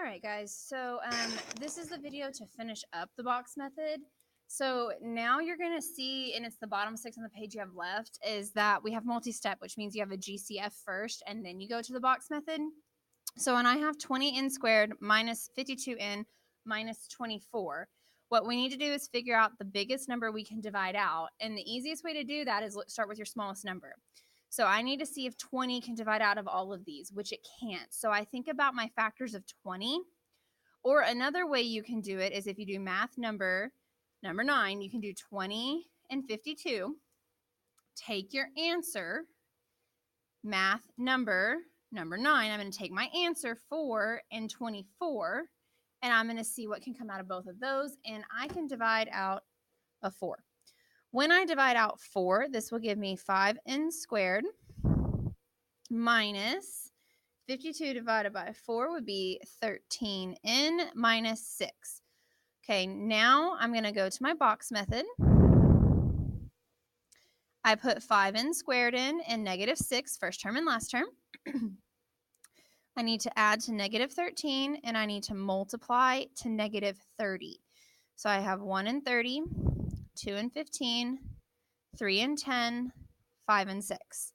All right, guys, so this is the video to finish up the box method. So now you're going to see, and it's the bottom 6 on the page you have left, is that we have multi-step, which means you have a GCF first, and then you go to the box method. So when I have 20n squared minus 52n minus 24, what we need to do is figure out the biggest number we can divide out. And the easiest way to do that is start with your smallest number. So I need to see if 20 can divide out of all of these, which it can't. So I think about my factors of 20. Or another way you can do it is if you do math number 9, you can do 20 and 52. Take your answer, math number 9. I'm going to take my answer 4 and 24, and I'm going to see what can come out of both of those, and I can divide out a 4. When I divide out 4, this will give me 5n squared minus 52 divided by 4 would be 13n minus 6. Okay, now I'm going to go to my box method. I put 5n squared in and negative 6, first term and last term. I need to add to negative 13, and I need to multiply to negative 30. So I have 1 and 30, 2 and 15, 3 and 10, 5 and 6.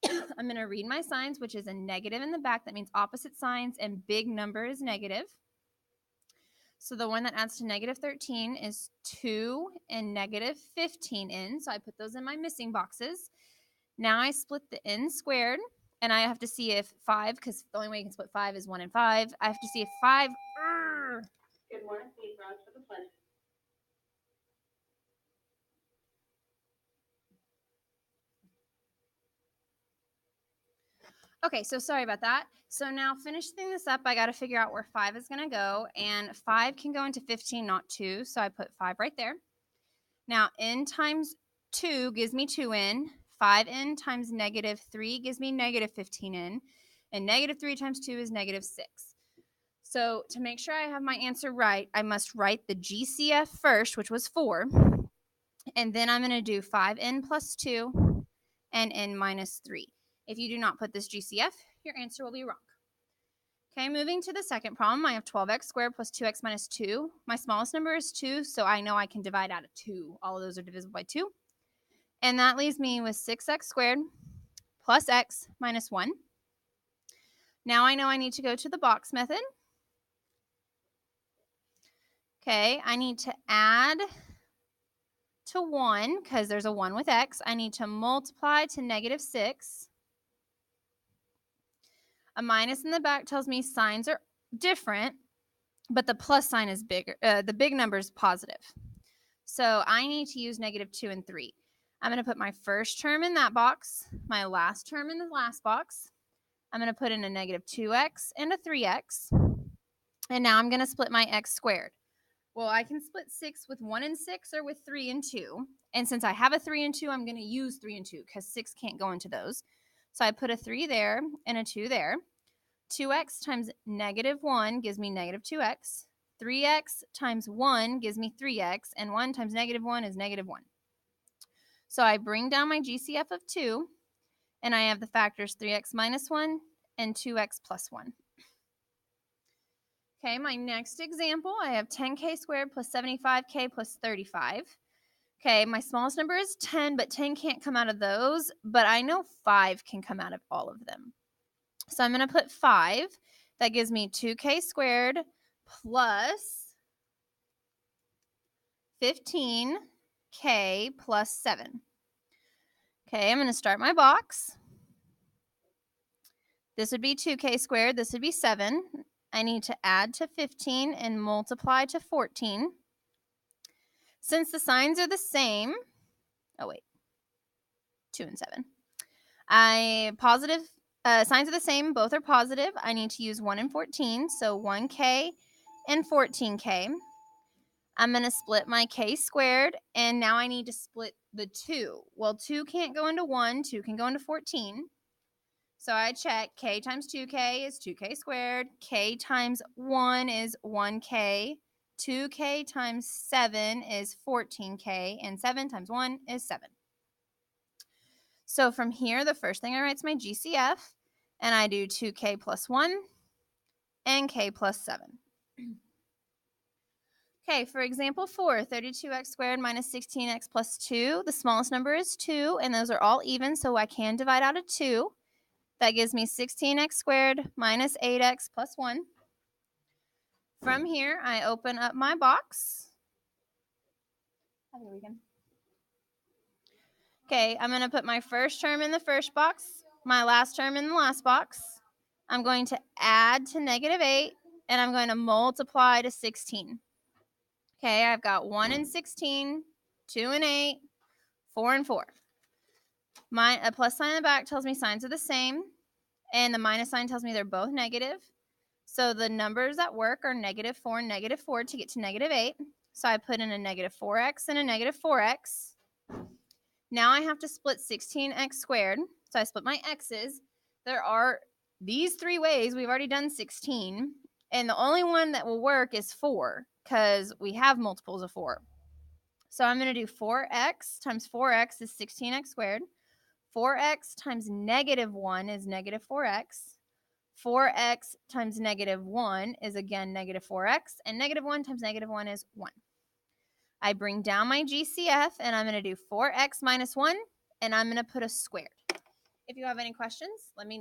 I'm going to read my signs, which is a negative in the back. That means opposite signs, and big number is negative. So the one that adds to negative 13 is 2 and negative 15n. So I put those in my missing boxes. Now I split the n squared, and I have to see if 5, because the only way you can split 5 is 1 and 5. I have to see if 5... Good morning, please rise for the pledge. Okay, so sorry about that. So now finishing this up, I got to figure out where 5 is going to go, and 5 can go into 15, not 2, so I put 5 right there. Now, n times 2 gives me 2n. 5n times negative 3 gives me negative 15n, and negative 3 times 2 is negative 6. So to make sure I have my answer right, I must write the GCF first, which was 4, and then I'm going to do 5n plus 2 and n minus 3. If you do not put this GCF, your answer will be wrong. Okay, moving to the second problem, I have 12x squared plus 2x minus 2. My smallest number is 2, so I know I can divide out of 2. All of those are divisible by 2. And that leaves me with 6x squared plus x minus 1. Now I know I need to go to the box method. Okay, I need to add to 1, because there's a 1 with x. I need to multiply to negative 6. A minus in the back tells me signs are different, but the plus sign is bigger. The big number is positive. So I need to use negative 2 and 3. I'm going to put my first term in that box, my last term in the last box. I'm going to put in a negative 2x and a 3x. And now I'm going to split my x squared. Well, I can split 6 with 1 and 6 or with 3 and 2. And since I have a 3 and 2, I'm going to use 3 and 2 because 6 can't go into those. So I put a 3 there and a 2 there. 2x times negative 1 gives me negative 2x. 3x times 1 gives me 3x. And 1 times negative 1 is negative 1. So I bring down my GCF of 2. And I have the factors 3x minus 1 and 2x plus 1. Okay, my next example, I have 10k squared plus 75k plus 35. Okay, my smallest number is 10, but 10 can't come out of those, but I know 5 can come out of all of them. So I'm going to put 5. That gives me 2k squared plus 15k plus 7. Okay, I'm going to start my box. This would be 2k squared. This would be 7. I need to add to 15 and multiply to 14. Since the signs are the same, 2 and 7. Signs are the same, both are positive. I need to use 1 and 14, so 1k and 14k. I'm going to split my k squared, and now I need to split the 2. Well, 2 can't go into 1, 2 can go into 14. So I check, k times 2k is 2k squared, k times 1 is 1k, 2k times 7 is 14k, and 7 times 1 is 7. So from here, the first thing I write is my GCF, and I do 2k plus 1 and k plus 7. Okay, for example 4, 32x squared minus 16x plus 2. The smallest number is 2, and those are all even, so I can divide out of 2. That gives me 16x squared minus 8x plus 1. From here, I open up my box. Have a good weekend. Okay, I'm going to put my first term in the first box, my last term in the last box. I'm going to add to negative 8, and I'm going to multiply to 16. Okay, I've got 1 and 16, 2 and 8, 4 and 4. A plus sign in the back tells me signs are the same, and the minus sign tells me they're both negative. So the numbers that work are negative 4 and negative 4 to get to negative 8. So I put in a negative 4x and a negative 4x. Now I have to split 16x squared. So I split my x's. There are these 3 ways. We've already done 16. And the only one that will work is 4 because we have multiples of 4. So I'm going to do 4x times 4x is 16x squared. 4x times negative 1 is negative 4x. 4x times negative 1 is again negative 4x. And negative 1 times negative 1 is 1. I bring down my GCF, and I'm going to do 4x minus 1, and I'm going to put a squared. If you have any questions, let me know.